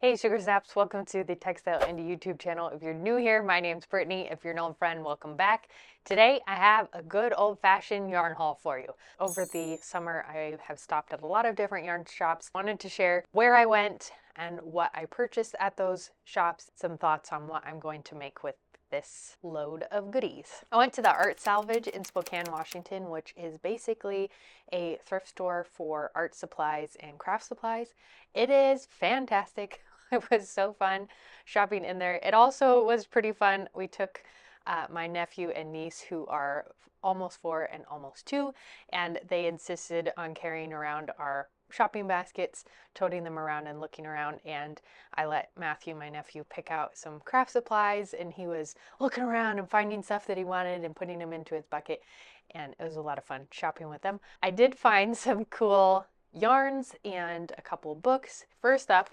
Hey Sugar Snaps, welcome to the Textile Indie YouTube channel. If you're new here, my name's Brittany. If you're an old friend, welcome back. Today I have a good old-fashioned yarn haul for you. Over the summer I have stopped at a lot of different yarn shops. Wanted to share where I went and what I purchased at those shops, some thoughts on what I'm going to make with this load of goodies. I went to the Art Salvage in Spokane, Washington, which is basically a thrift store for art supplies and craft supplies. It is fantastic. It was so fun shopping in there. It also was pretty fun. We took my nephew and niece, who are almost 4 and almost 2, and they insisted on carrying around our shopping baskets, toting them around and looking around. And I let Matthew, my nephew, pick out some craft supplies, and he was looking around and finding stuff that he wanted and putting them into his bucket. And it was a lot of fun shopping with them. I did find some cool yarns and a couple books. First up,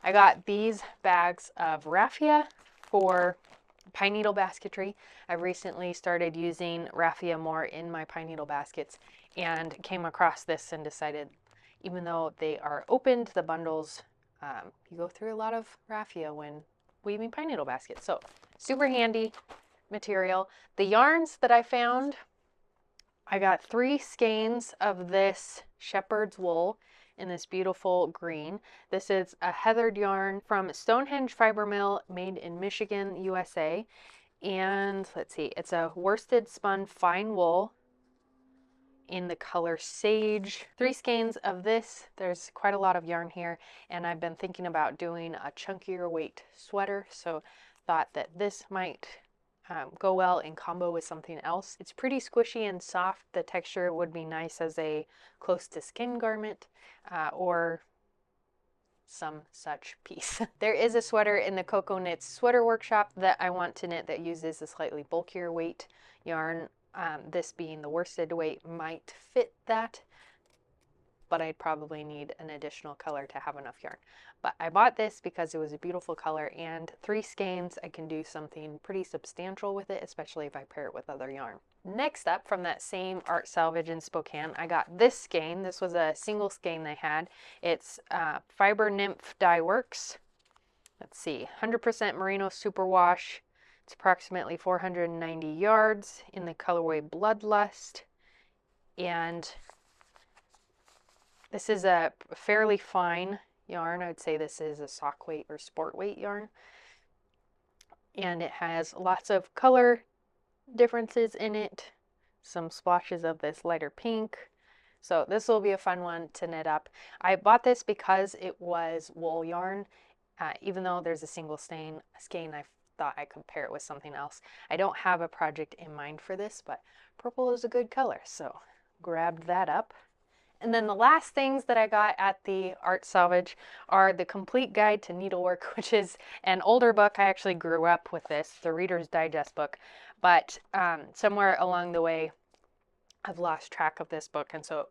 I got these bags of raffia for pine needle basketry. I recently started using raffia more in my pine needle baskets and came across this and decided, even though they are opened, the bundles, you go through a lot of raffia when weaving pine needle baskets. So super handy material. The yarns that I found, I got 3 skeins of this shepherd's wool in this beautiful green. This is a heathered yarn from Stonehenge Fiber Mill, made in Michigan, USA. And let's see, it's a worsted spun fine wool in the color sage. 3 skeins of this. There's quite a lot of yarn here, and I've been thinking about doing a chunkier weight sweater, so thought that this might go well in combo with something else. It's pretty squishy and soft. The texture would be nice as a close to skin garment or some such piece. There is a sweater in the Cocoa Knits Sweater Workshop that I want to knit that uses a slightly bulkier weight yarn. This being the worsted weight might fit that, but I'd probably need an additional color to have enough yarn. But I bought this because it was a beautiful color, and 3 skeins, I can do something pretty substantial with it, especially if I pair it with other yarn. Next up, from that same Art Salvage in Spokane, I got this skein. This was a single skein they had. It's Fiber Nymph Dye Works. Let's see, 100% Merino Superwash. It's approximately 490 yards in the colorway Bloodlust. And this is a fairly fine yarn. I would say this is a sock weight or sport weight yarn. And it has lots of color differences in it, some splotches of this lighter pink. So this will be a fun one to knit up. I bought this because it was wool yarn. Even though there's a single skein, I thought I could pair it with something else. I don't have a project in mind for this, but purple is a good color, so grabbed that up. And then the last things that I got at the Art Salvage are the Complete Guide to Needlework, which is an older book. I actually grew up with this, the Reader's Digest book, but somewhere along the way, I've lost track of this book. And so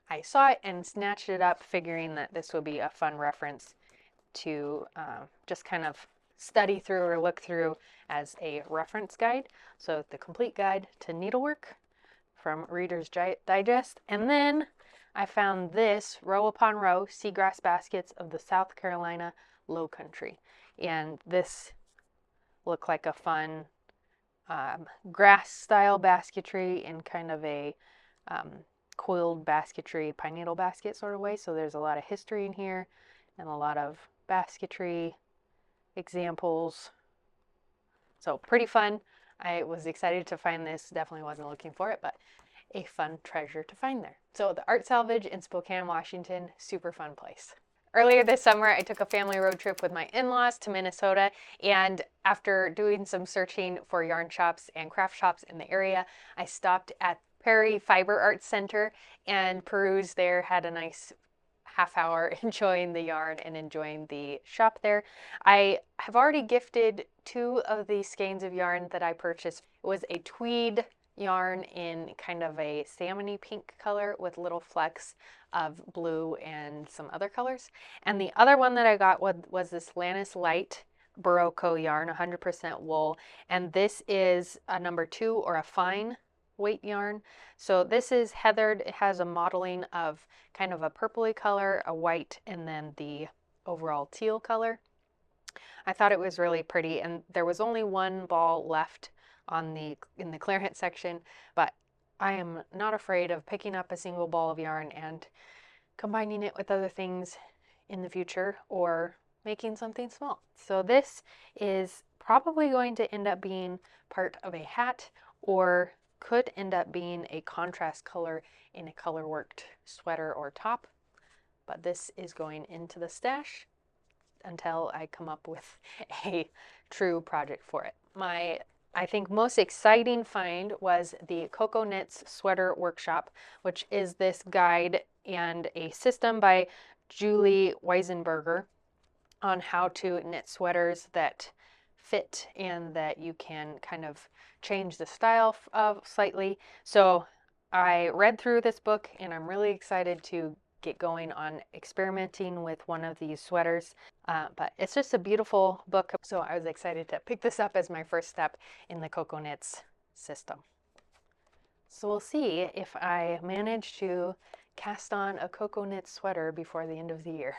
I saw it and snatched it up, figuring that this would be a fun reference to just kind of study through or look through as a reference guide. So the Complete Guide to Needlework from Reader's Digest. And then I found this row upon row seagrass baskets of the South Carolina Low Country. And this looked like a fun grass style basketry in kind of a coiled basketry, pine needle basket sort of way. So there's a lot of history in here and a lot of basketry examples. So pretty fun. I was excited to find this. Definitely wasn't looking for it, but a fun treasure to find there. So the Art Salvage in Spokane, Washington, super fun place. Earlier this summer, I took a family road trip with my in-laws to Minnesota, and after doing some searching for yarn shops and craft shops in the area, I stopped at Prairie Fiber Arts Center and perused there, had a nice half hour enjoying the yarn and enjoying the shop there. I have already gifted 2 of the skeins of yarn that I purchased. It was a tweed yarn in kind of a salmony pink color with little flecks of blue and some other colors. And the other one that I got was this Lannis Light Barocco yarn, 100% wool. And this is a number 2 or a fine weight yarn. So this is heathered. It has a modeling of kind of a purpley color, a white, and then the overall teal color. I thought it was really pretty, and there was only one ball left on in the clearance section, but I am not afraid of picking up a single ball of yarn and combining it with other things in the future or making something small. So this is probably going to end up being part of a hat or could end up being a contrast color in a color worked sweater or top. But this is going into the stash until I come up with a true project for it. My, I think, most exciting find was the Cocoa Knits Sweater Workshop, which is this guide and a system by Julie Weisenberger on how to knit sweaters that fit and that you can kind of change the style of slightly. So I read through this book and I'm really excited to get going on experimenting with one of these sweaters. But it's just a beautiful book. So I was excited to pick this up as my first step in the Cocoa Knits system. So we'll see if I manage to cast on a Cocoa Knit sweater before the end of the year.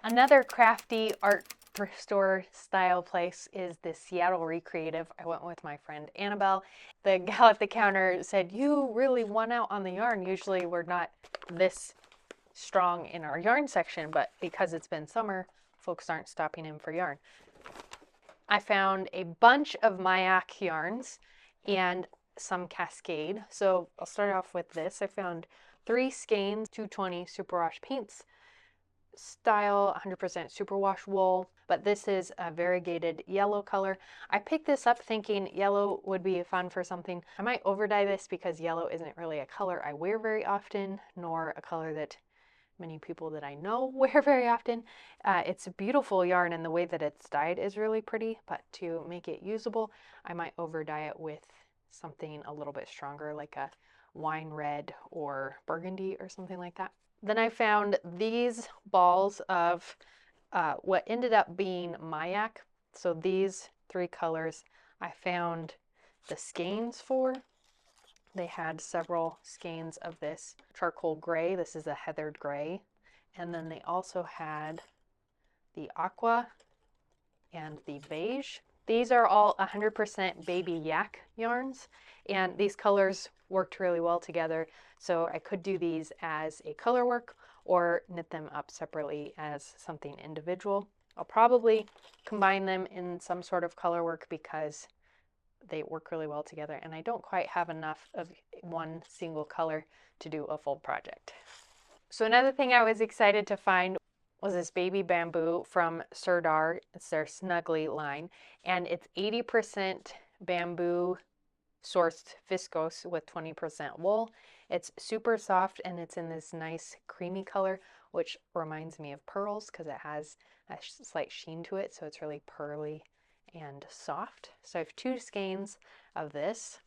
Another crafty art thrift store style place is the Seattle Recreative. I went with my friend Annabelle. The gal at the counter said, "You really won out on the yarn. Usually we're not this strong in our yarn section, but because it's been summer, folks aren't stopping in for yarn." I found a bunch of Mayak yarns and some Cascade. So I'll start off with this. I found 3 skeins, 220 superwash paints, style 100% superwash wool, but this is a variegated yellow color. I picked this up thinking yellow would be fun for something. I might overdye this because yellow isn't really a color I wear very often, nor a color that many people that I know wear very often. It's a beautiful yarn and the way that it's dyed is really pretty, but to make it usable, I might overdye it with something a little bit stronger like a wine red or burgundy or something like that. Then I found these balls of what ended up being Mayak. So these 3 colors I found the skeins for. They had several skeins of this charcoal gray. This is a heathered gray. And then they also had the aqua and the beige. These are all 100% baby yak yarns, and these colors worked really well together. So I could do these as a color work or knit them up separately as something individual. I'll probably combine them in some sort of color work because they work really well together and I don't quite have enough of one single color to do a full project. So another thing I was excited to find was this baby bamboo from Sirdar. It's their Snuggly line, and it's 80% bamboo sourced viscose with 20% wool. It's super soft and it's in this nice creamy color, which reminds me of pearls because it has a slight sheen to it, so it's really pearly and soft. So I have 2 skeins of this.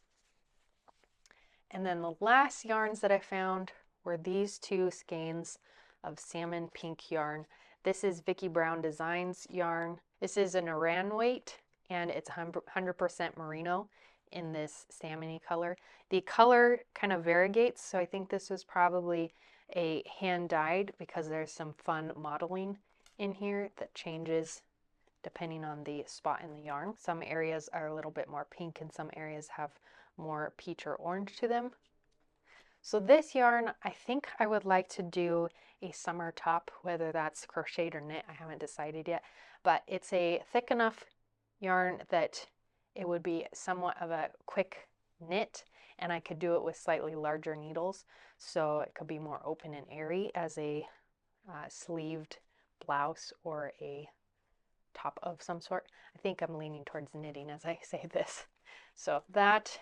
And then the last yarns that I found were these 2 skeins of salmon pink yarn. This is Vicki Brown Designs yarn. This is an Iran weight and it's 100% merino in this salmony color. The color kind of variegates, so I think this was probably a hand dyed because there's some fun modeling in here that changes depending on the spot in the yarn. Some areas are a little bit more pink and some areas have more peach or orange to them. So this yarn, I think I would like to do a summer top, whether that's crocheted or knit, I haven't decided yet, but it's a thick enough yarn that it would be somewhat of a quick knit and I could do it with slightly larger needles so it could be more open and airy as a sleeved blouse or a top of some sort. I think I'm leaning towards knitting as I say this. So that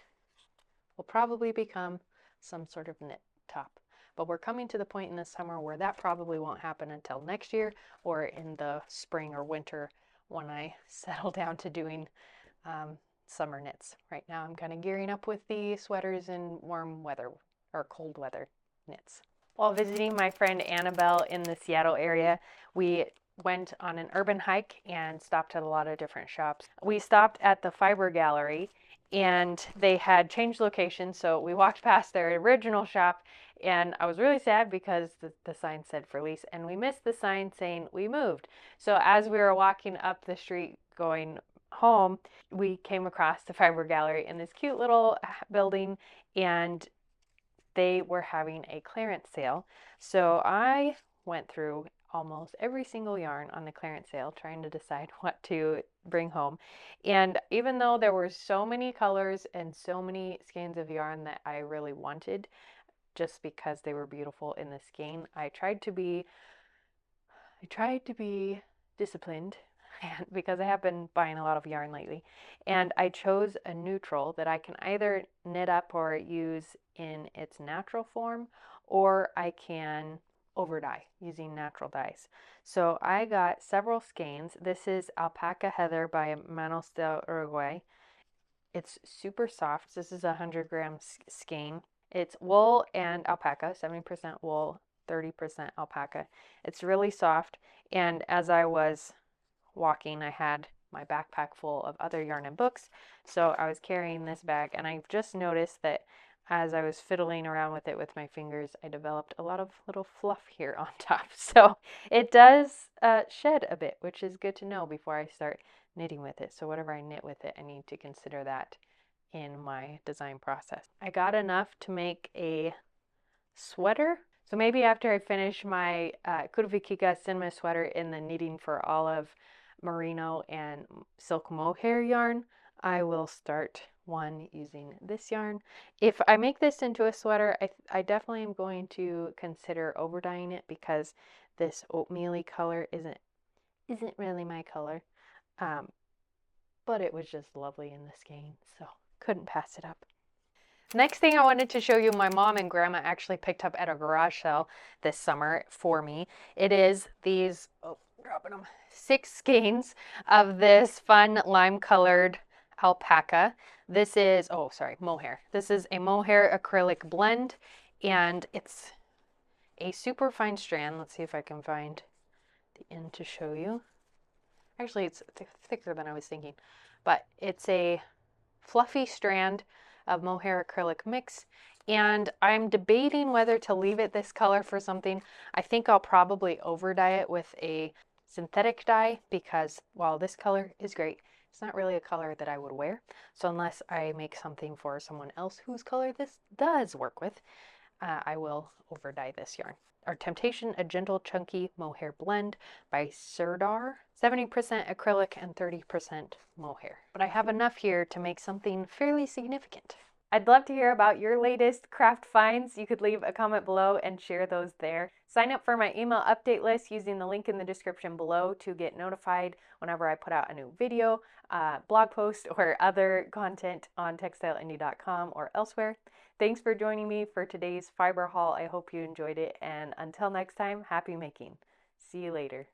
will probably become some sort of knit top. But we're coming to the point in the summer where that probably won't happen until next year or in the spring or winter when I settle down to doing summer knits. Right now I'm kind of gearing up with the sweaters in warm weather or cold weather knits. While visiting my friend Annabelle in the Seattle area, we went on an urban hike and stopped at a lot of different shops. We stopped at the Fiber Gallery and they had changed location, so we walked past their original shop And I was really sad because the sign said for lease, and we missed the sign saying we moved. So as we were walking up the street going home, we came across the fiber gallery in this cute little building, and they were having a clearance sale. So I went through almost every single yarn on the clearance sale trying to decide what to bring home. And even though there were so many colors and so many skeins of yarn that I really wanted, just because they were beautiful in the skein, I tried to be disciplined and because I have been buying a lot of yarn lately, and I chose a neutral that I can either knit up or use in its natural form, or I can over dye using natural dyes. So I got several skeins. This is Alpaca Heather by Manos del Uruguay. It's super soft. This is a 100-gram skein. It's wool and alpaca, 70% wool, 30% alpaca. It's really soft. And as I was walking, I had my backpack full of other yarn and books. So I was carrying this bag, and I've just noticed that as I was fiddling around with it with my fingers, I developed a lot of little fluff here on top. So it does shed a bit, which is good to know before I start knitting with it. So whatever I knit with it, I need to consider that in my design process. I got enough to make a sweater. So maybe after I finish my Kurvikika Cinema sweater in the Knitting for Olive merino and silk mohair yarn, I will start one using this yarn. If I make this into a sweater, I definitely am going to consider over dyeing it because this oatmeal-y color isn't really my color. But it was just lovely in the skein, so couldn't pass it up. Next thing I wanted to show you, my mom and grandma actually picked up at a garage sale this summer for me. It is these, oh, dropping them, 6 skeins of this fun lime colored alpaca. This is, oh, sorry, mohair. This is a mohair acrylic blend, and it's a super fine strand. Let's see if I can find the end to show you. Actually, it's thicker than I was thinking, but it's a fluffy strand of mohair acrylic mix, and I'm debating whether to leave it this color for something. I think I'll probably over dye it with a synthetic dye because while this color is great, it's not really a color that I would wear. So unless I make something for someone else whose color this does work with, I will over dye this yarn. Our Temptation, a gentle chunky mohair blend by Sirdar, 70% acrylic and 30% mohair. But I have enough here to make something fairly significant. I'd love to hear about your latest craft finds. You could leave a comment below and share those there. Sign up for my email update list using the link in the description below to get notified whenever I put out a new video, blog post, or other content on textileindy.com or elsewhere. Thanks for joining me for today's fiber haul. I hope you enjoyed it, and until next time, happy making. See you later.